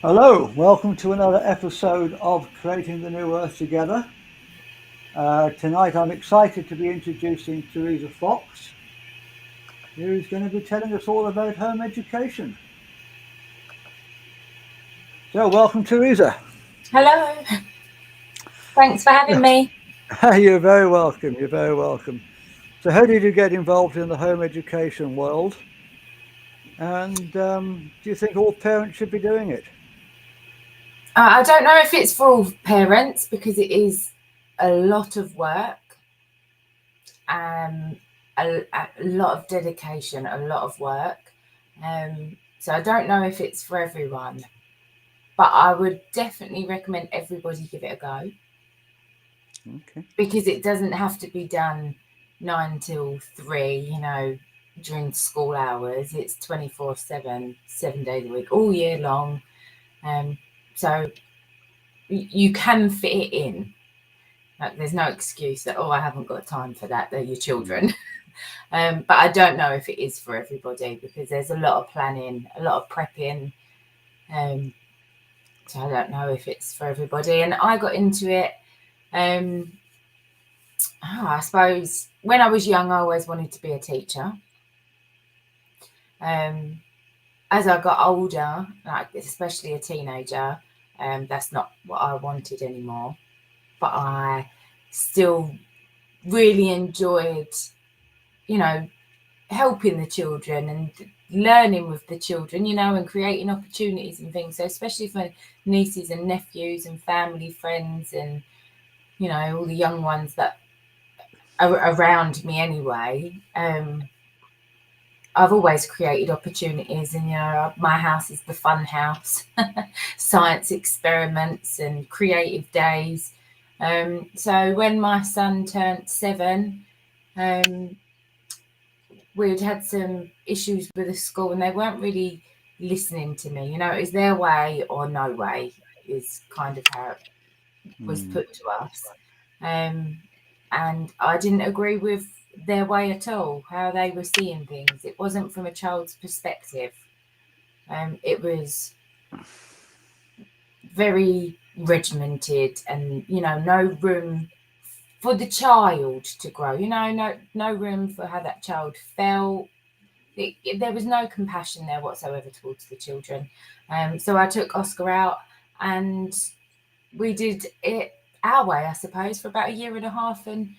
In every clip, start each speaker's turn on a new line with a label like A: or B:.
A: Hello, welcome to another episode of Creating the New Earth Together. Tonight I'm excited to be introducing Teresa Fox, who's going to be telling us all about home education. So welcome, Teresa.
B: Hello. Thanks for having me.
A: You're very welcome, you're very welcome. So how did you get involved in the home education world? And do you think all parents should be doing it?
B: I don't know if it's for all parents because it is a lot of work, a lot of dedication, a lot of work. So I don't know if it's for everyone, but I would definitely recommend everybody give it a go.
A: Okay.
B: Because it doesn't have to be done 9 till 3, during school hours. It's 24/7, 7 days a week, all year long. So you can fit it in. Like, there's no excuse that, I haven't got time for that. They're your children. But I don't know if it is for everybody because there's a lot of planning, a lot of prepping. So I don't know if it's for everybody. And I got into it, I suppose when I was young, I always wanted to be a teacher. As I got older, like especially a teenager, that's not what I wanted anymore. But I still really enjoyed, helping the children and learning with the children, and creating opportunities and things. So especially for nieces and nephews and family, friends, and, all the young ones that are around me anyway. I've always created opportunities, and my house is the fun house, science experiments and creative days. So when my son turned 7, we'd had some issues with the school, and they weren't really listening to me. It was their way or no way is kind of how it was put to us. And I didn't agree with their way at all, how they were seeing things. It wasn't from a child's perspective. It was very regimented and, no room for the child to grow, no room for how that child felt. There was no compassion there whatsoever towards the children. So I took Oscar out and we did it our way, I suppose, for about 1.5 years. And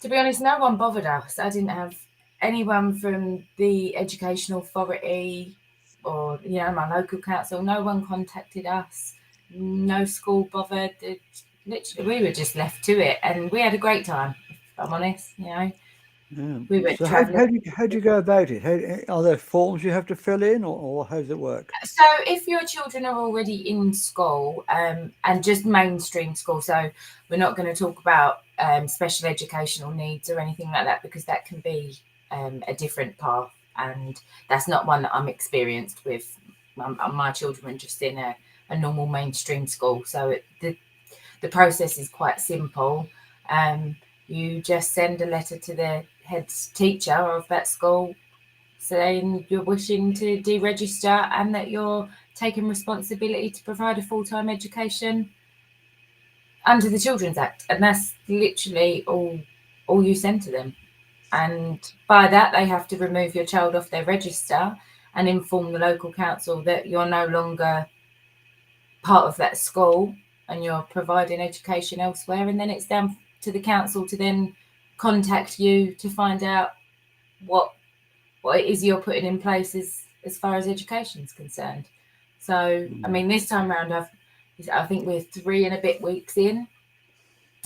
B: to be honest, no one bothered us. I didn't have anyone from the educational authority or, my local council. No one contacted us. No school bothered. Literally, we were just left to it. And we had a great time, if I'm honest,
A: Yeah.
B: We went
A: So
B: travelling.
A: how do you go about it? Are there forms you have to fill in, or how does it work?
B: So if your children are already in school, and just mainstream school, so we're not going to talk about special educational needs or anything like that, because that can be a different path, and that's not one that I'm experienced with. My children are just in a normal mainstream school, so the process is quite simple. You just send a letter to the head teacher of that school saying you're wishing to deregister and that you're taking responsibility to provide a full-time education under the Children's Act. And that's literally all you send to them. And by that, they have to remove your child off their register and inform the local council that you're no longer part of that school and you're providing education elsewhere. And then it's down to the council to then contact you to find out what it is you're putting in place as far as education is concerned. So, I mean, this time around, I think we're 3 and a bit weeks in.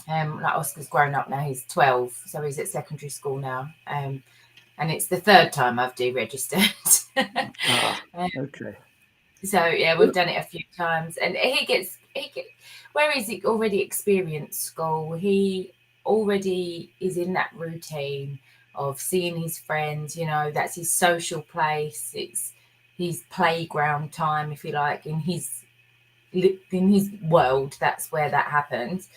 B: Like Oscar's grown up now, he's 12, so he's at secondary school now. And it's the 3rd time I've deregistered.
A: Okay.
B: So yeah, we've done it a few times, and he gets where he's already experienced school. He already is in that routine of seeing his friends. That's his social place. It's his playground time, if you like, in his world. That's where that happens.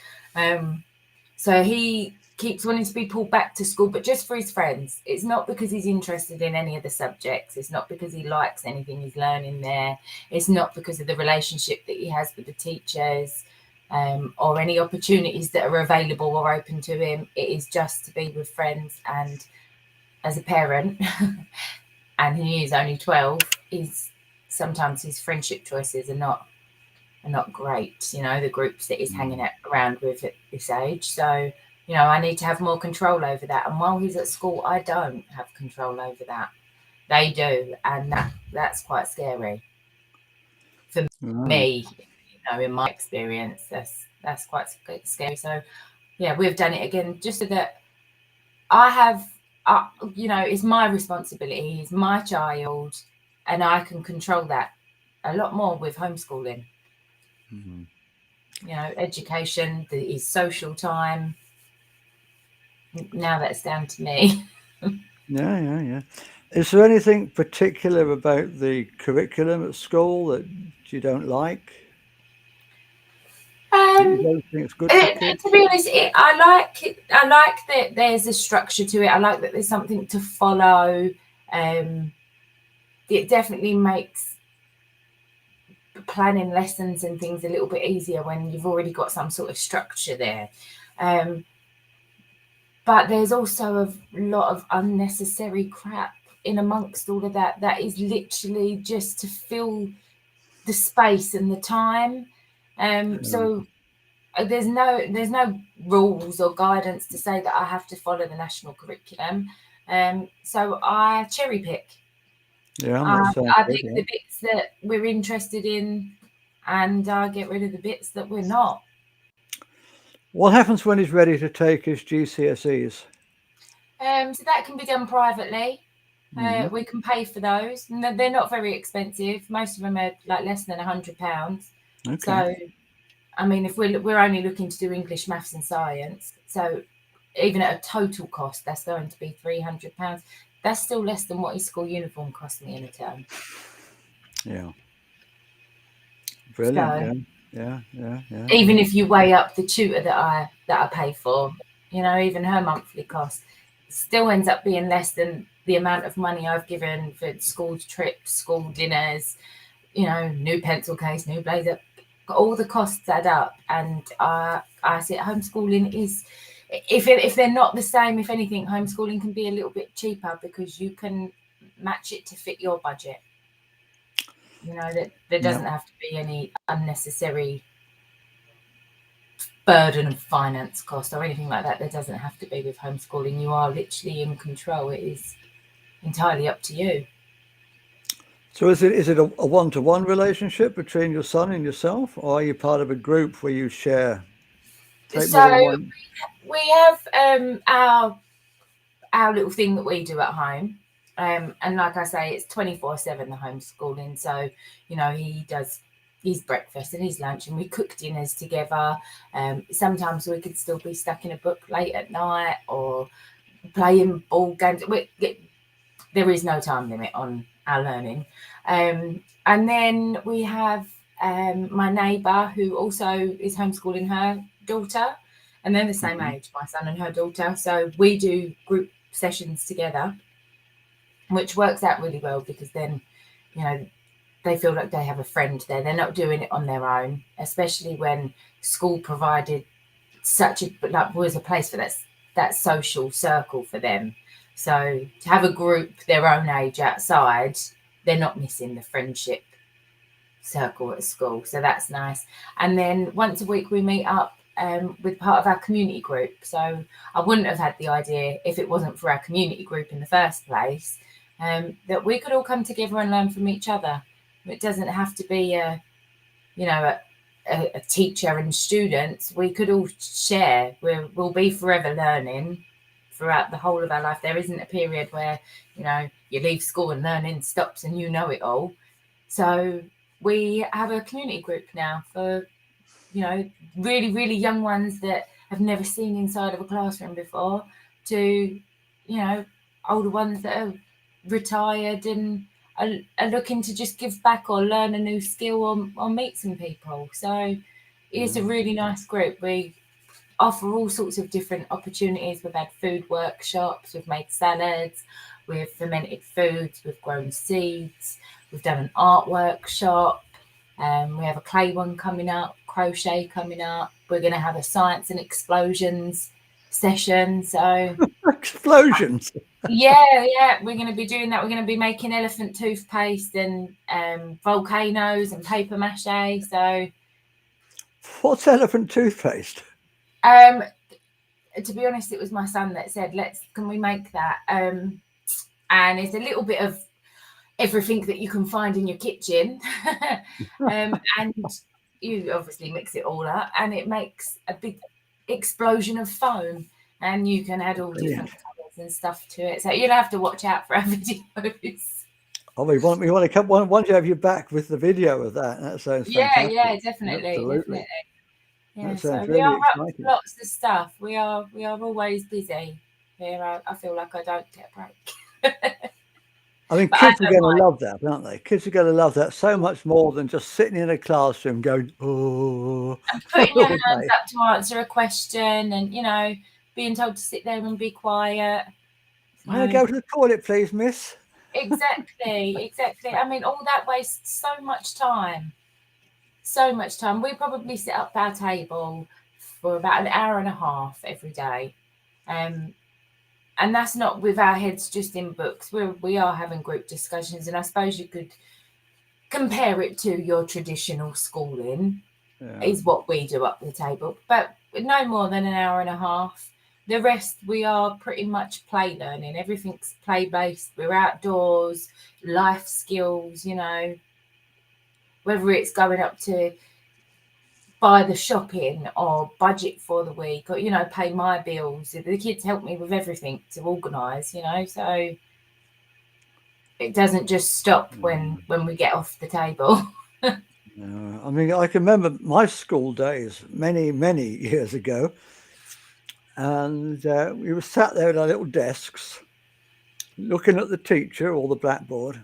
B: So he keeps wanting to be pulled back to school, but just for his friends. It's not because he's interested in any of the subjects. It's not because he likes anything he's learning there. It's not because of the relationship that he has with the teachers, or any opportunities that are available or open to him. It is just to be with friends. And as a parent, and he is only 12, sometimes his friendship choices are not great, the groups that he's hanging around with at this age. So, I need to have more control over that. And while he's at school, I don't have control over that. They do. And that's quite scary for me, in my experience. That's quite scary. So, yeah, we've done it again just so that I have, it's my responsibility, it's my child, and I can control that a lot more with homeschooling. Education, his social time. Now that's down to me.
A: Yeah. Is there anything particular about the curriculum at school that you don't like? You don't think it's good for kids?
B: To be honest, I like that there's a structure to it. I like that there's something to follow. It definitely makes planning lessons and things a little bit easier when you've already got some sort of structure there. But there's also a lot of unnecessary crap in amongst all of that is literally just to fill the space and the time. So there's no rules or guidance to say that I have to follow the national curriculum. So I cherry pick.
A: Yeah,
B: I pick the bits that we're interested in, and I get rid of the bits that we're not.
A: What happens when he's ready to take his GCSEs?
B: So that can be done privately. We can pay for those. They're not very expensive. Most of them are like less than £100.
A: Okay.
B: So, I mean, if we're only looking to do English, maths, and science, so even at a total cost, that's going to be £300. That's still less than what his school uniform cost me in a term.
A: Yeah. Brilliant. So, yeah.
B: Even if you weigh up the tutor that I pay for, even her monthly cost still ends up being less than the amount of money I've given for school trips, school dinners, new pencil case, new blazer. All the costs add up, and I see homeschooling is, if they're not the same, if anything, homeschooling can be a little bit cheaper because you can match it to fit your budget. That there doesn't have to be any unnecessary burden of finance cost or anything like that. There doesn't have to be with homeschooling. You are literally in control. It is entirely up to you.
A: So is it a one-to-one relationship between your son and yourself, or are you part of a group where you share?
B: So we have our little thing that we do at home. And like I say, it's 24/7 the homeschooling. So, he does his breakfast and his lunch, and we cook dinners together. Sometimes we could still be stuck in a book late at night or playing ball games. There is no time limit on our learning. And then we have my neighbour who also is homeschooling her daughter, and they're the same age, my son and her daughter. So we do group sessions together, which works out really well because then, they feel like they have a friend there. They're not doing it on their own, especially when school provided was a place for that social circle for them. So to have a group their own age outside, they're not missing the friendship circle at school. So that's nice. And then once a week we meet up with part of our community group. So I wouldn't have had the idea if it wasn't for our community group in the first place, that we could all come together and learn from each other. It doesn't have to be a teacher and students. We could all share. We'll be forever learning throughout the whole of our life. There isn't a period where, you leave school and learning stops and you know it all. So we have a community group now for, really, really young ones that have never seen inside of a classroom before to, older ones that are retired and are looking to just give back or learn a new skill or meet some people. So it's a really nice group. We offer all sorts of different opportunities. We've had food workshops, we've made salads, we've fermented foods, we've grown seeds, we've done an art workshop. We have a clay one coming up, crochet coming up. We're going to have a science and explosions session. So
A: explosions.
B: yeah, we're going to be doing that. We're going to be making elephant toothpaste and volcanoes and paper mache. So
A: What's elephant toothpaste?
B: to be honest, it was my son that said, can we make that? And it's a little bit of everything that you can find in your kitchen. And you obviously mix it all up and it makes a big explosion of foam, and you can add all different colours and stuff to it. So you'll have to watch out for our videos.
A: Oh, we want to come once you have you back with the video of that. That sounds fantastic.
B: Yeah, definitely.
A: Absolutely.
B: Yeah,
A: that sounds
B: so
A: really
B: we are
A: exciting.
B: up lots of stuff. We are always busy. Here, I feel like I don't get a break.
A: I mean, kids are going to love that, aren't they? Kids are going to love that so much more than just sitting in a classroom going, oh.
B: And putting your hands up to answer a question and, being told to sit there and be quiet.
A: May I go to the toilet, please, miss?
B: Exactly. I mean, all that wastes so much time. We probably sit up our table for about an hour and a half every day. And that's not with our heads just in books. We are having group discussions, and I suppose you could compare it to your traditional schooling, is what we do up the table, but no more than an hour and a half. The rest, we are pretty much play learning. Everything's play based. We're outdoors, life skills, whether it's going up to buy the shopping or budget for the week or, pay my bills. The kids help me with everything to organise, so it doesn't just stop when we get off the table.
A: I mean, I can remember my school days many, many years ago, and we were sat there at our little desks looking at the teacher or the blackboard,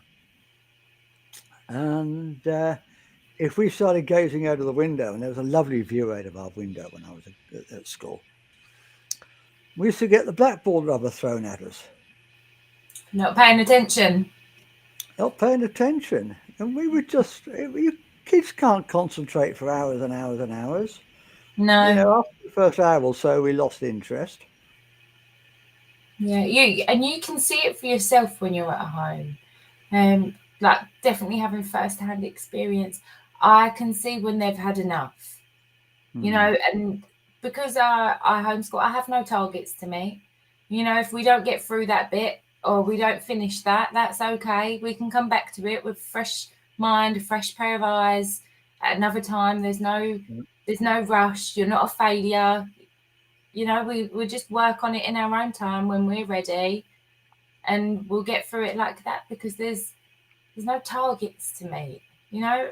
A: and if we started gazing out of the window, and there was a lovely view out of our window when I was at school, we used to get the blackboard rubber thrown at us.
B: Not paying attention.
A: And we would just, kids can't concentrate for hours and hours and hours.
B: No.
A: After the first hour or so, we lost interest.
B: Yeah, you can see it for yourself when you're at home. Like definitely having first-hand experience, I can see when they've had enough. And because I homeschool, I have no targets to meet. If we don't get through that bit or we don't finish that, that's okay. We can come back to it with fresh mind, a fresh pair of eyes at another time. There's no rush. You're not a failure. We just work on it in our own time when we're ready, and we'll get through it like that because there's no targets to meet.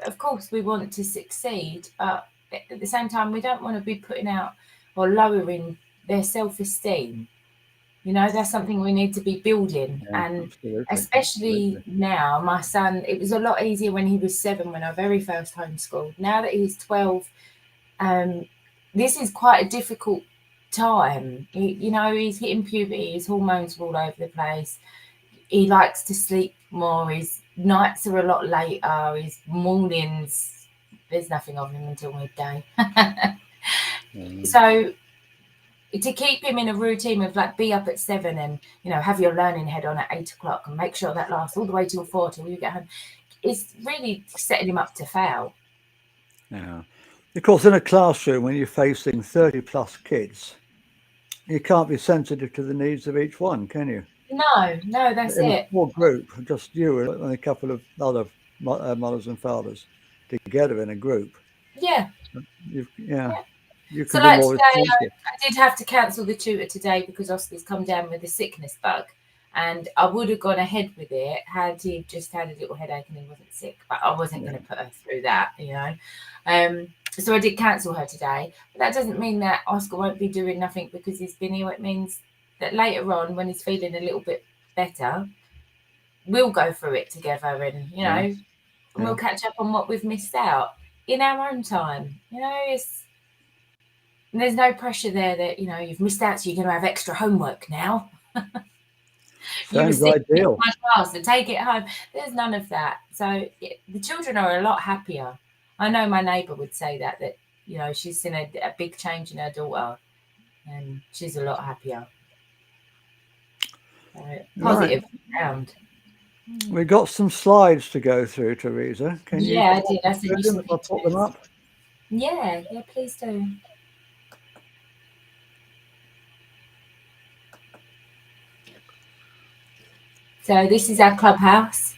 B: Of course we want to succeed, but at the same time we don't want to be putting out or lowering their self-esteem. That's something we need to be building. And especially now, my son, it was a lot easier when he was 7 when I very first homeschooled. Now that he's 12, this is quite a difficult time. He's hitting puberty, his hormones are all over the place. He likes to sleep more. His nights are a lot later. His mornings, there's nothing of him until midday. So to keep him in a routine of be up at 7 and have your learning head on at 8 o'clock and make sure that lasts all the way till 4 till you get home, it's really setting him up to fail.
A: Yeah. Of course, in a classroom when you're facing 30 plus kids, you can't be sensitive to the needs of each one, can you?
B: No, that's
A: in
B: it.
A: A small group, just you and a couple of other mothers and fathers together in a group.
B: Yeah.
A: You can
B: so
A: be more
B: today, I did have to cancel the tutor today because Oscar's come down with a sickness bug, and I would have gone ahead with it had he just had a little headache and he wasn't sick, but I wasn't going to put her through that, so I did cancel her today. But that doesn't mean that Oscar won't be doing nothing because he's been ill. It means that later on, when he's feeling a little bit better, we'll go through it together and we'll catch up on what we've missed out in our own time. there's no pressure there that, you know, you've missed out, so you're going to have extra homework now. You were
A: Sounds
B: sitting in
A: ideal.
B: my class, so take it home. There's none of that. So the children are a lot happier. I know my neighbour would say that, you know, she's seen a big change in her daughter, and she's a lot happier. Positive round.
A: We've got some slides to go through, Teresa. Can you?
B: Yeah, I did. I sent you some
A: I'll put them up.
B: Yeah, please do. So this is our clubhouse,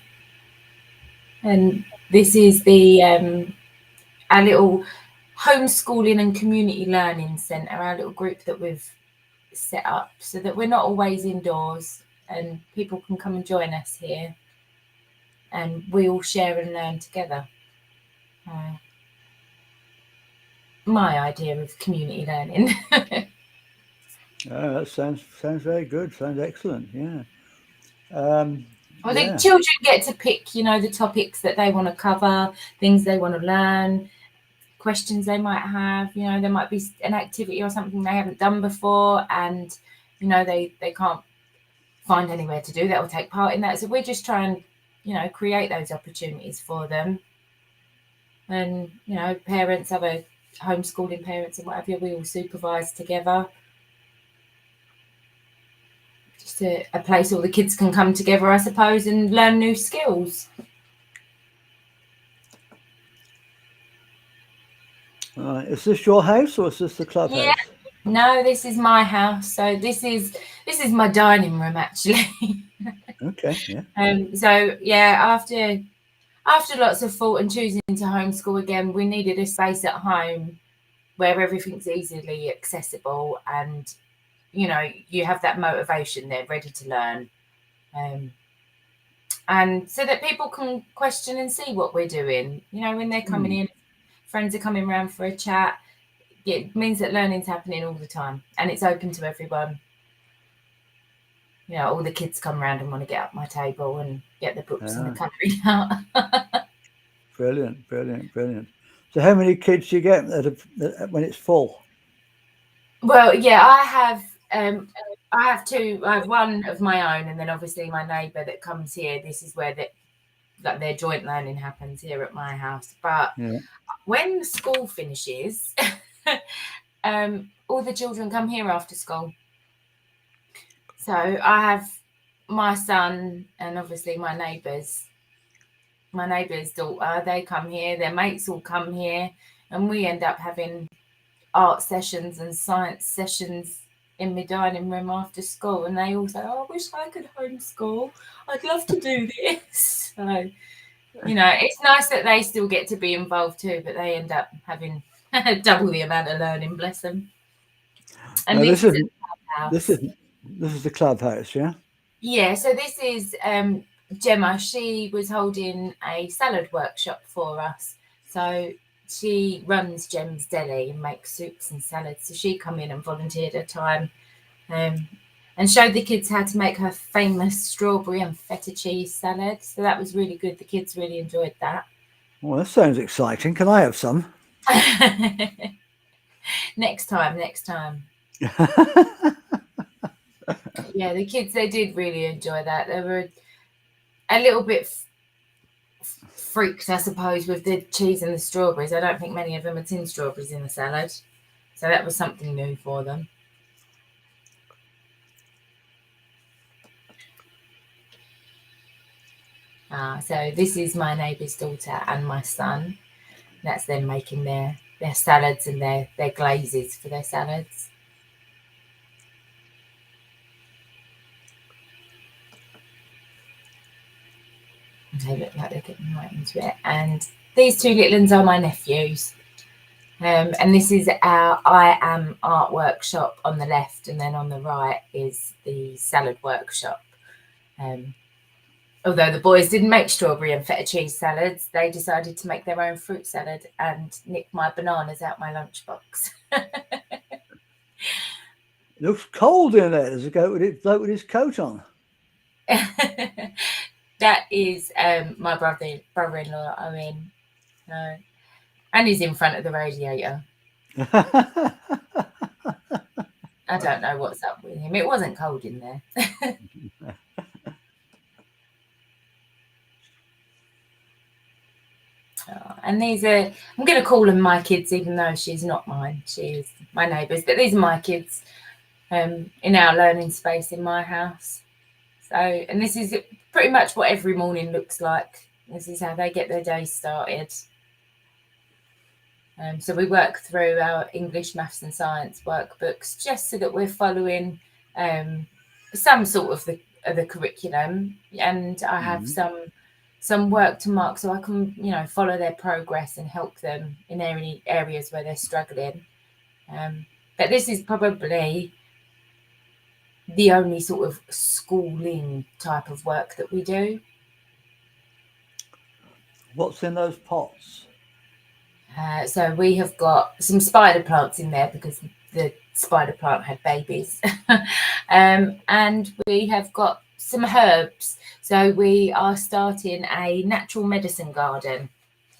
B: and this is the our little homeschooling and community learning centre, our little group that we've set up so that we're not always indoors and people can come and join us here and we all share and learn together. My idea of community learning.
A: That sounds very good. Sounds excellent. Yeah.
B: I think children get to pick, you know, the topics that they want to cover, things they want to learn, questions they might have. You know, there might be an activity or something they haven't done before, and you know they can't find anywhere to do that or take part in that. So we just try and, you know, create those opportunities for them. And you know, parents, other homeschooling parents and whatever, we all supervise together. Just a place all the kids can come together, I suppose, and learn new skills.
A: Is this your house or is this the clubhouse?
B: Yeah. No, this is my house. So this is my dining room, actually.
A: Okay. Yeah.
B: So yeah, after lots of thought and choosing to homeschool again, we needed a space at home where everything's easily accessible and, you know, you have that motivation there ready to learn. And so that people can question and see what we're doing. You know, when they're coming in, friends are coming around for a chat, it means that learning's happening all the time and it's open to everyone. You know, all the kids come around and want to get up my table and get the books and the colouring out.
A: Brilliant. So how many kids do you get when it's full?
B: Well, yeah, I have two. I have one of my own, and then obviously my neighbour that comes here. This is where their joint learning happens here at my house. But when school finishes, all the children come here after school. So I have my son and obviously my neighbour's daughter. They come here. Their mates all come here, and we end up having art sessions and science sessions in my dining room after school, and they all say, "Oh, I wish I could homeschool. I'd love to do this." So, you know, it's nice that they still get to be involved too, but they end up having double the amount of learning. Bless them. And this is
A: the clubhouse, yeah.
B: Yeah. So this is Gemma. She was holding a salad workshop for us. So she runs Gem's Deli and makes soups and salads. So she come in and volunteered her time and showed the kids how to make her famous strawberry and feta cheese salad. So that was really good. The kids really enjoyed that.
A: Well, that sounds exciting. Can I have some?
B: Next time. Yeah, the kids, they did really enjoy that. They were a little bit freaked, I suppose, with the cheese and the strawberries. I don't think many of them had seen strawberries in the salad. So that was something new for them. So this is my neighbour's daughter and my son. That's them making their salads and their glazes for their salads. They look like they're getting right into it. And these two little ones are my nephews. And this is our I Am Art Workshop on the left, and then on the right is the salad workshop. Although the boys didn't make strawberry and feta cheese salads, they decided to make their own fruit salad and nick my bananas out my lunchbox.
A: It looks cold in there. There's a goat with his coat on.
B: That is my brother-in-law, Owen. And he's in front of the radiator. I don't know what's up with him. It wasn't cold in there. And these are, I'm going to call them my kids, even though she's not mine. She is my neighbour's. But these are my kids in our learning space in my house. So, and this is pretty much what every morning looks like. This is how they get their day started. So we work through our English, maths and science workbooks just so that we're following some sort of the curriculum, and I have some work to mark so I can, you know, follow their progress and help them in any areas where they're struggling. But this is probably the only sort of schooling type of work that we do.
A: What's in those pots?
B: So we have got some spider plants in there because the spider plant had babies. And we have got some herbs. So we are starting a natural medicine garden.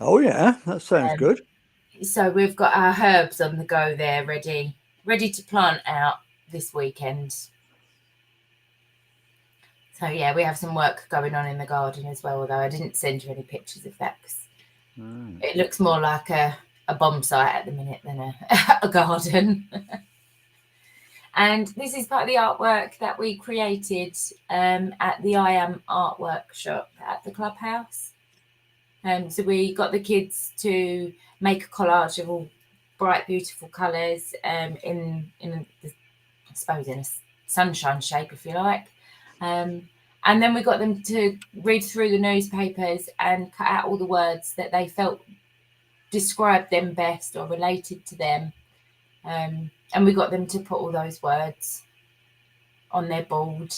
A: Oh yeah, that sounds good.
B: So we've got our herbs on the go there, ready to plant out this weekend. So yeah, we have some work going on in the garden as well, although I didn't send you any pictures of that because it looks more like a bomb site at the minute than a garden. And this is part of the artwork that we created at the I Am Art Workshop at the clubhouse. So we got the kids to make a collage of all bright, beautiful colours in I suppose in a sunshine shape, if you like. And then we got them to read through the newspapers and cut out all the words that they felt described them best or related to them. And we got them to put all those words on their board.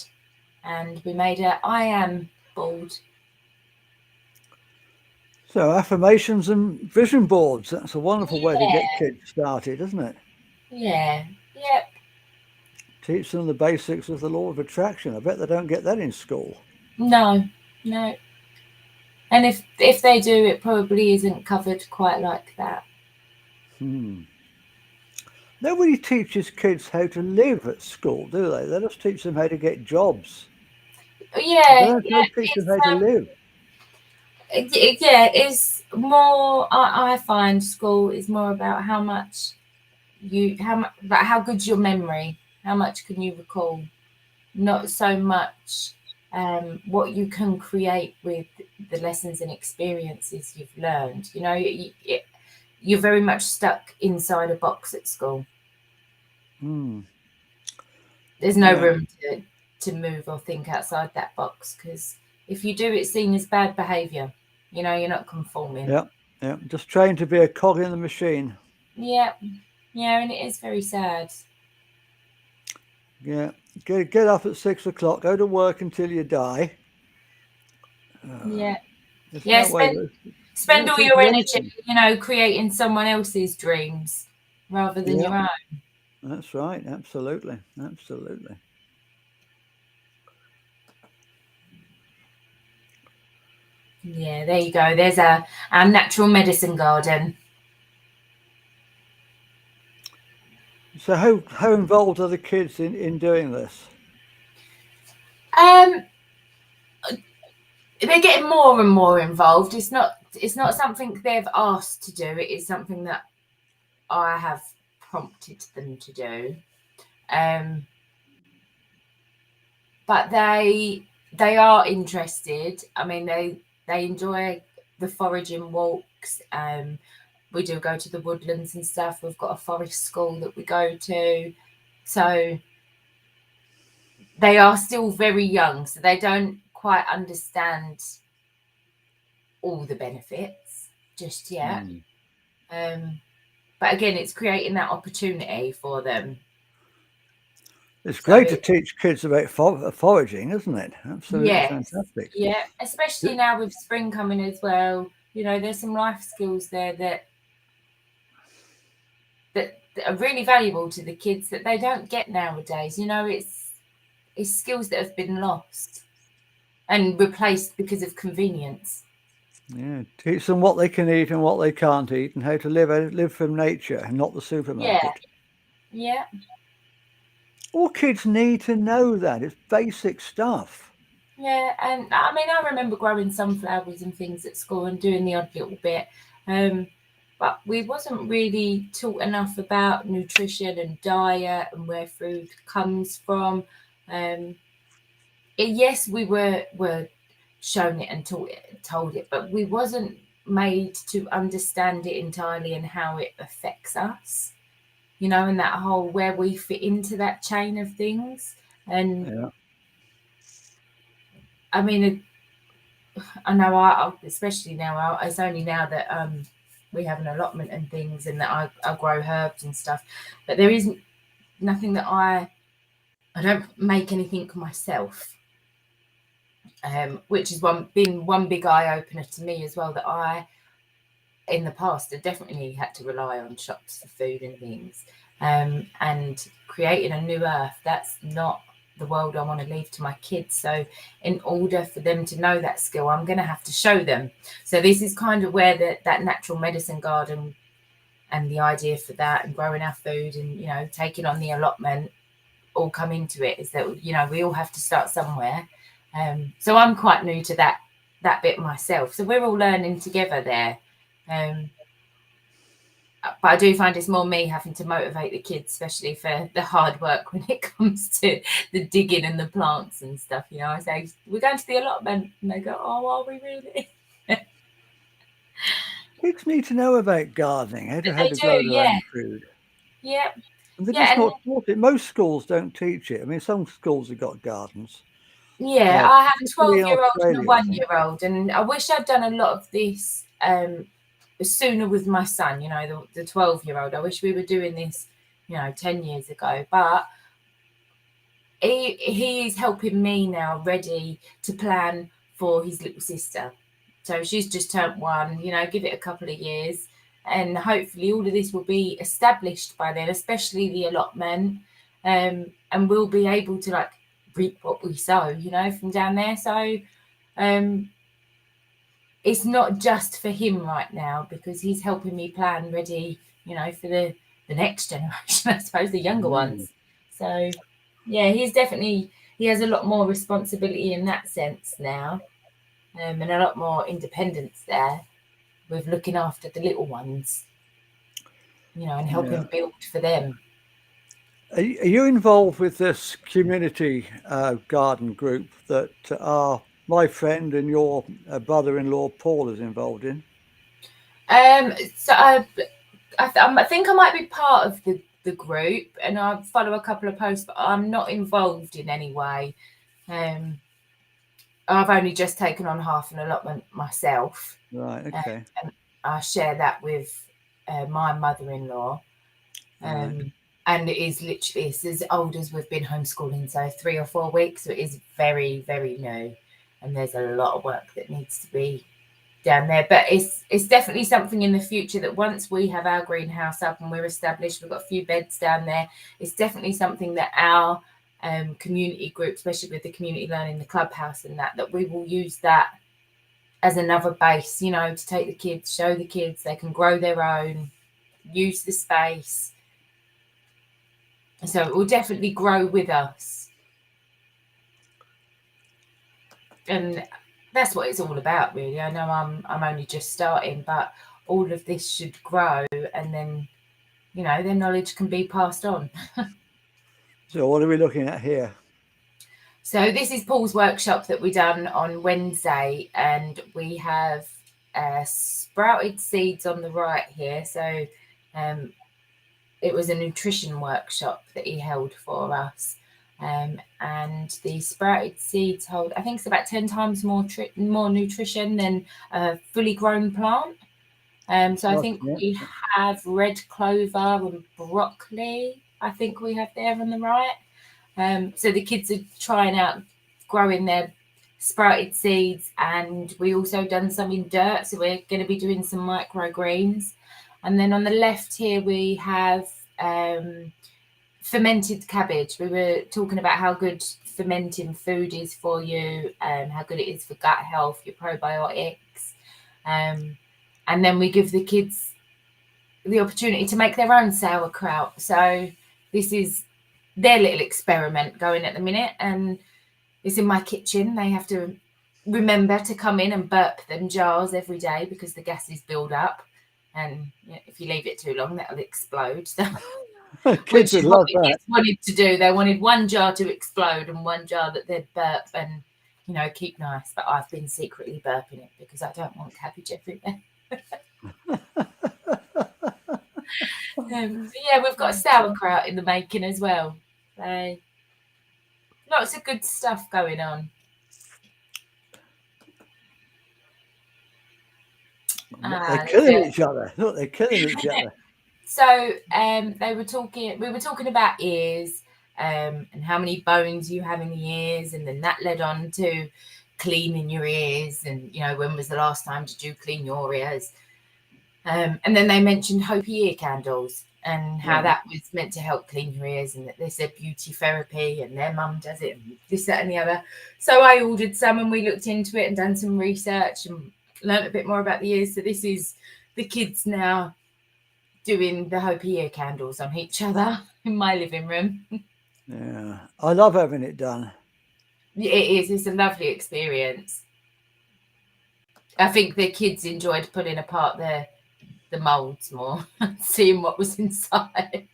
B: And we made a I am board.
A: So affirmations and vision boards, that's a wonderful way to get kids started, isn't it?
B: Yeah, yep.
A: Teach them the basics of the law of attraction. I bet they don't get that in school.
B: No. And if they do, it probably isn't covered quite like that.
A: Nobody teaches kids how to live at school, do they? They just teach them how to get jobs.
B: Yeah,
A: They don't teach them how to live.
B: Yeah, it's more. I find school is more about how good's your memory, how much can you recall, not so much what you can create with the lessons and experiences you've learned. You know, you're very much stuck inside a box at school. There's no room to move or think outside that box, because if you do, it's seen as bad behaviour. You know, you're not conforming.
A: Yeah. Just trying to be a cog in the machine.
B: Yeah, and it is very sad.
A: Yeah, get up at 6 o'clock, go to work until you die.
B: Spend all your energy, you know, creating someone else's dreams rather than your own.
A: That's right, absolutely.
B: Yeah, there you go. There's our natural medicine garden.
A: So how involved are the kids in doing this?
B: They're getting more and more involved. It's not something they've asked to do. It is something that I have prompted them to do. But they are interested. I mean, they enjoy the foraging walks. We do go to the woodlands and stuff. We've got a forest school that we go to. So they are still very young, so they don't quite understand all the benefits just yet. But again, it's creating that opportunity for them.
A: It's great to teach kids about foraging, isn't it? Absolutely fantastic.
B: Yeah, especially now with spring coming as well. You know, there's some life skills there that are really valuable to the kids that they don't get nowadays. You know, it's skills that have been lost and replaced because of convenience.
A: Yeah, teach them what they can eat and what they can't eat, and how to live from nature and not the supermarket.
B: Yeah.
A: All kids need to know that. It's basic stuff.
B: Yeah, and I mean, I remember growing sunflowers and things at school and doing the odd little bit. But we wasn't really taught enough about nutrition and diet and where food comes from. Yes, we were shown it and told it, but we wasn't made to understand it entirely and how it affects us. And that whole where we fit into that chain of things. And
A: Yeah.
B: I mean, I know especially now, it's only now that we have an allotment and things, and that I grow herbs and stuff. But there isn't nothing that I don't make anything myself, which is been one big eye opener to me as well. That I in the past I definitely had to rely on shops for food and things, and creating a new earth. That's not the world I want to leave to my kids. So in order for them to know that skill, I'm going to have to show them. So this is kind of where that natural medicine garden and the idea for that, and growing our food, and taking on the allotment, all come into it. Is that we all have to start somewhere. So I'm quite new to that bit myself. So we're all learning together there. But I do find it's more me having to motivate the kids, especially for the hard work when it comes to the digging and the plants and stuff. I say, we're going to the allotment. And they go, oh, are we really?
A: Kids need to know about gardening, how
B: They
A: to
B: do,
A: grow their
B: yeah.
A: own food.
B: Yeah.
A: And they're
B: Yeah.
A: just
B: And
A: not taught it. Most schools don't teach it. I mean, some schools have got gardens.
B: yeah, I have a
A: Particularly in
B: 12-year-old and a
A: Australia, I think.
B: 1-year-old. And I wish I'd done a lot of this sooner with my son, the 12-year-old. I wish we were doing this, 10 years ago. But he is helping me now ready to plan for his little sister. So she's just turned 1, give it a couple of years, and hopefully all of this will be established by then, especially the allotment, and we'll be able to reap what we sow, from down there. So it's not just for him right now, because he's helping me plan ready, for the next generation, I suppose, the younger ones. So yeah, he has a lot more responsibility in that sense now, and a lot more independence there with looking after the little ones, and helping build for them.
A: Are you involved with this community garden group that my friend and your brother-in-law Paul is involved in?
B: So I think I might be part of the group, and I follow a couple of posts, but I'm not involved in any way. I've only just taken on half an allotment myself.
A: Right, okay.
B: And I share that with my mother-in-law.
A: Right.
B: And it's as old as we've been homeschooling, so 3 or 4 weeks. So it is very, very new, and there's a lot of work that needs to be down there. But it's definitely something in the future that once we have our greenhouse up and we're established, we've got a few beds down there, it's definitely something that our community group, especially with the community learning, the clubhouse and that we will use that as another base, to take the kids, show the kids they can grow their own, use the space. So it will definitely grow with us. And that's what it's all about, really. I know I'm only just starting, but all of this should grow, and then their knowledge can be passed on.
A: So what are we looking at here?
B: So this is Paul's workshop that we done on Wednesday, and we have sprouted seeds on the right here. So it was a nutrition workshop that he held for us. And the sprouted seeds hold, I think it's about 10 times more nutrition than a fully grown plant. So I think we have red clover and broccoli, I think we have there on the right. So the kids are trying out growing their sprouted seeds, and we also done some in dirt. So we're going to be doing some microgreens. And then on the left here, we have fermented cabbage. We were talking about how good fermenting food is for you, and how good it is for gut health, your probiotics. And then we give the kids the opportunity to make their own sauerkraut. So this is their little experiment going at the minute, and it's in my kitchen. They have to remember to come in and burp them jars every day because the gases build up, and if you leave it too long, that'll explode. So,
A: Kids
B: which
A: would
B: is what
A: love
B: the
A: that.
B: kids wanted to do. They wanted one jar to explode and one jar that they'd burp and keep nice. But I've been secretly burping it because I don't want cabbage everywhere. So yeah, we've got sauerkraut in the making as well. So lots of good stuff going on.
A: They're killing each other. Look, they're killing each other.
B: So we were talking about ears and how many bones you have in the ears, and then that led on to cleaning your ears, and when was the last time did you clean your ears? And then they mentioned Hopi ear candles and how that was meant to help clean your ears, and that they said beauty therapy, and their mum does it, and this, that, and the other. So I ordered some, and we looked into it and done some research and learned a bit more about the ears. So this is the kids now doing the Hopi ear candles on each other in my living room.
A: Yeah, I love having it done.
B: It is. It's a lovely experience. I think the kids enjoyed pulling apart the moulds more, seeing what was inside.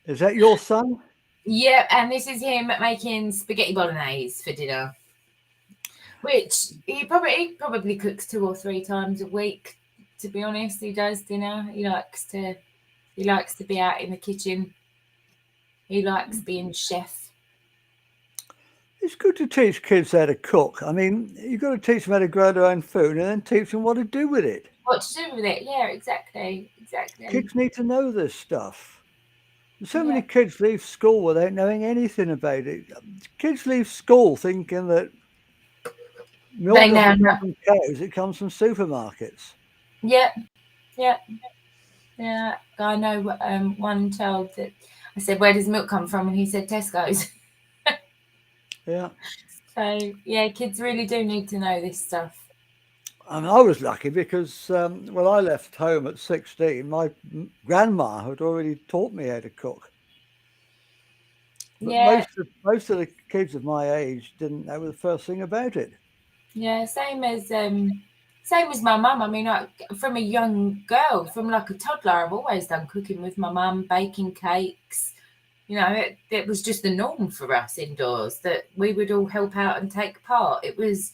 A: Is that your son?
B: Yeah, and this is him making spaghetti bolognese for dinner, which he probably cooks 2 or 3 times a week. To be honest, he does dinner. He likes to be out in the kitchen. He likes being chef.
A: It's good to teach kids how to cook. I mean, you've got to teach them how to grow their own food and then teach them what to do with it.
B: What to do with it? Yeah, exactly.
A: Kids need to know this stuff. So many
B: Yeah.
A: kids leave school without knowing anything about it. Kids leave school thinking that milk
B: They now
A: doesn't
B: know.
A: come from cows, it comes from supermarkets.
B: Yeah, yeah, yeah. I know one child that I said, "Where does milk come from?" And he said, "Tesco's."
A: Yeah.
B: So yeah, kids really do need to know this stuff.
A: And I was lucky because when I left home at 16, my grandma had already taught me how to cook. But
B: Yeah,
A: most of the kids of my age didn't know the first thing about it.
B: yeah. Same as my mum. I mean, from a young girl, from like a toddler, I've always done cooking with my mum, baking cakes. It was just the norm for us indoors that we would all help out and take part. It was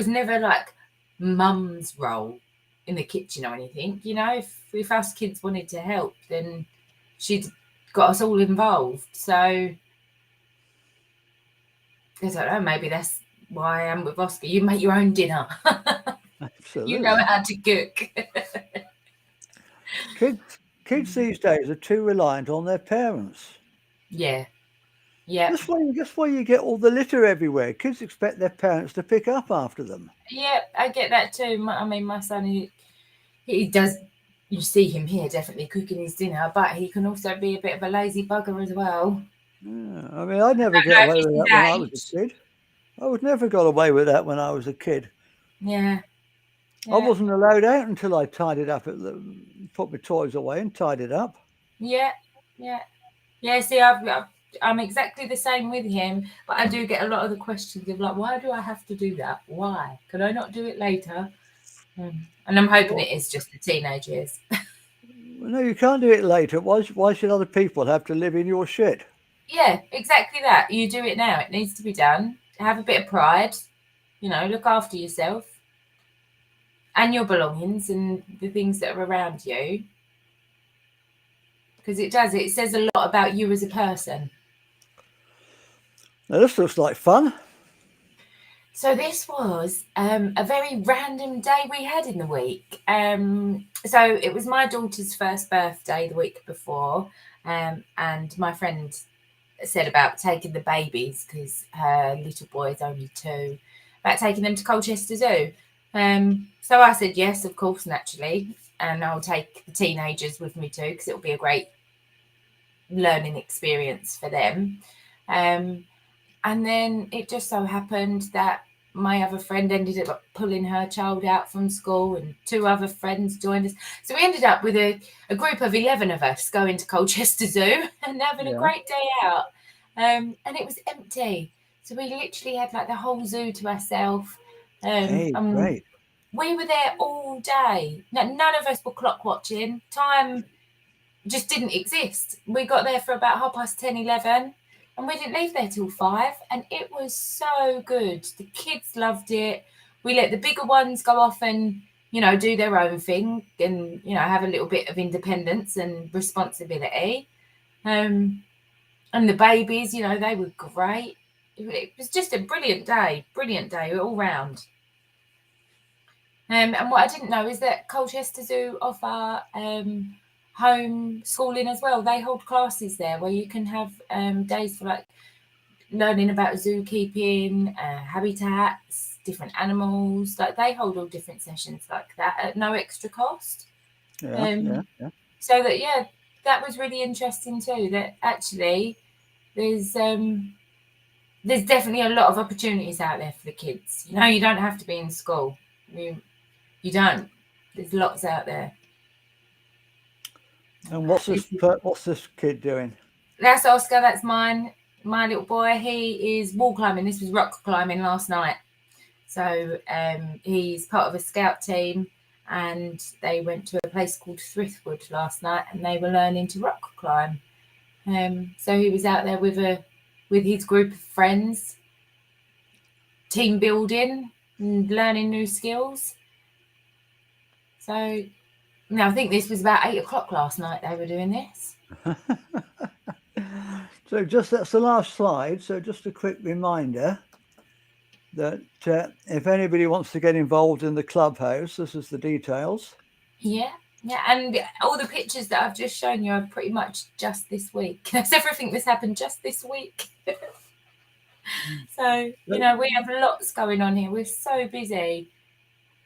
B: never like mum's role in the kitchen or anything. If us kids wanted to help, then she'd got us all involved. So I don't know, maybe that's why I am with Oscar. You make your own dinner. You know
A: Absolutely.
B: how to cook.
A: Kids these days are too reliant on their parents.
B: Yeah. Yeah.
A: That's why you get all the litter everywhere. Kids expect their parents to pick up after them.
B: Yeah, I get that too. My son, he does. You see him here definitely cooking his dinner, but he can also be a bit of a lazy bugger as well.
A: Yeah, I mean, I'd never
B: I don't
A: get
B: know if
A: away
B: it's
A: with
B: his
A: that when I was
B: age.
A: a kid. I would never got away with that when I was a kid.
B: Yeah,
A: I
B: yeah,
A: wasn't allowed out until I tidied up put my toys away and tidied up.
B: yeah, yeah, yeah. See, I'm exactly the same with him, but I do get a lot of the questions of like, why do I have to do that? Why? Could I not do it later? And I'm hoping
A: Well,
B: it is just the teenage years.
A: no, you can't do it later. Why should other people have to live in your shit?
B: Yeah, exactly that. You do it now. It needs to be done. Have a bit of pride. Look after yourself and your belongings and the things that are around you, because it says a lot about you as a person.
A: Now, this looks like fun.
B: So this was a very random day we had in the week. So it was my daughter's first birthday the week before, and my friend said about taking the babies, because her little boy is only 2, about taking them to Colchester Zoo. So I said yes, of course, naturally, and I'll take the teenagers with me too, because it'll be a great learning experience for them. And then it just so happened that my other friend ended up pulling her child out from school, and 2 other friends joined us. So we ended up with a group of 11 of us going to Colchester Zoo and having a great day out. And it was empty. So we literally had like the whole zoo to ourselves.
A: Great.
B: We were there all day. None of us were clock watching. Time just didn't exist. We got there for about 10:30, 11, and we didn't leave there till 5. And it was so good. The kids loved it. We let the bigger ones go off and, do their own thing and, have a little bit of independence and responsibility. And the babies, they were great. It was just a brilliant day all round. And what I didn't know is that Colchester Zoo offer home schooling as well. They hold classes there where you can have days for like learning about zookeeping, habitats, different animals. Like they hold all different sessions like that at no extra cost.
A: Yeah.
B: So that was really interesting too. That actually there's definitely a lot of opportunities out there for the kids. You don't have to be in school. You don't. There's lots out there.
A: And what's this kid doing?
B: That's Oscar. That's mine. My little boy. He is wall climbing. This was rock climbing last night. So he's part of a scout team, and they went to a place called Thriftwood last night, and they were learning to rock climb. So he was out there with his group of friends, team building and learning new skills. So now I think this was about 8 o'clock last night they were doing this.
A: So that's the last slide. So just a quick reminder that if anybody wants to get involved in the clubhouse, this is the details.
B: Yeah, and all the pictures that I've just shown you are pretty much just this week. That's everything that's happened just this week. So, we have lots going on here. We're so busy.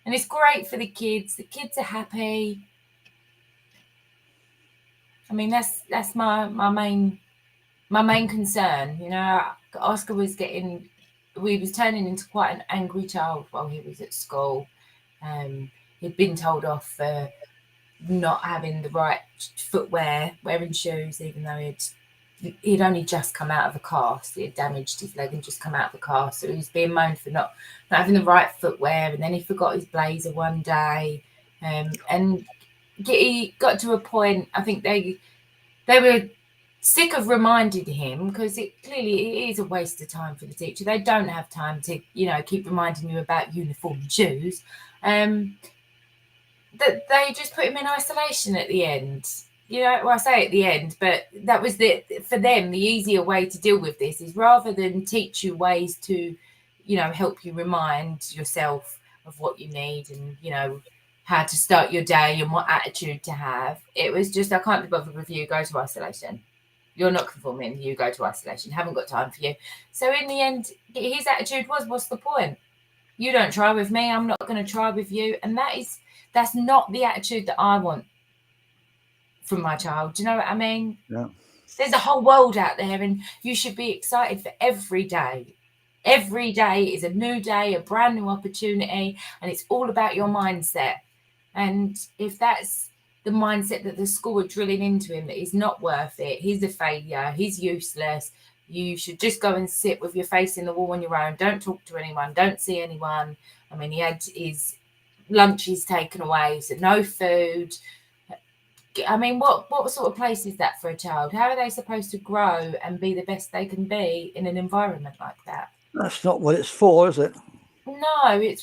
B: And it's great for the kids. The kids are happy. I mean, that's my main concern. Oscar was turning into quite an angry child while he was at school. He'd been told off for not having the right footwear, wearing shoes, even though he'd only just come out of a cast. He had damaged his leg and just come out of the cast. So he was being moaned for not having the right footwear. And then he forgot his blazer one day. And he got to a point, I think they were sick of reminding him, because it is a waste of time for the teacher. They don't have time to, keep reminding you about uniform and shoes. That they just put him in isolation at the end. I say at the end, but that was for them, the easier way to deal with this is, rather than teach you ways to, help you remind yourself of what you need and, how to start your day and what attitude to have. It was just, I can't be bothered with you, go to isolation. You're not conforming, you go to isolation, haven't got time for you. So in the end, his attitude was, what's the point? You don't try with me, I'm not going to try with you. And that's not the attitude that I want from my child. Do you know what I mean?
A: Yeah.
B: There's a whole world out there, and you should be excited for every day. Every day is a new day, a brand new opportunity, and it's all about your mindset. And if that's the mindset that the school are drilling into him, that he's not worth it, he's a failure, he's useless, you should just go and sit with your face in the wall on your own, don't talk to anyone, don't see anyone. I mean, he had his lunches taken away, so no food. I mean, what sort of place is that for a child? How are they supposed to grow and be the best they can be in an environment like that?
A: That's not what it's for, is it?
B: No,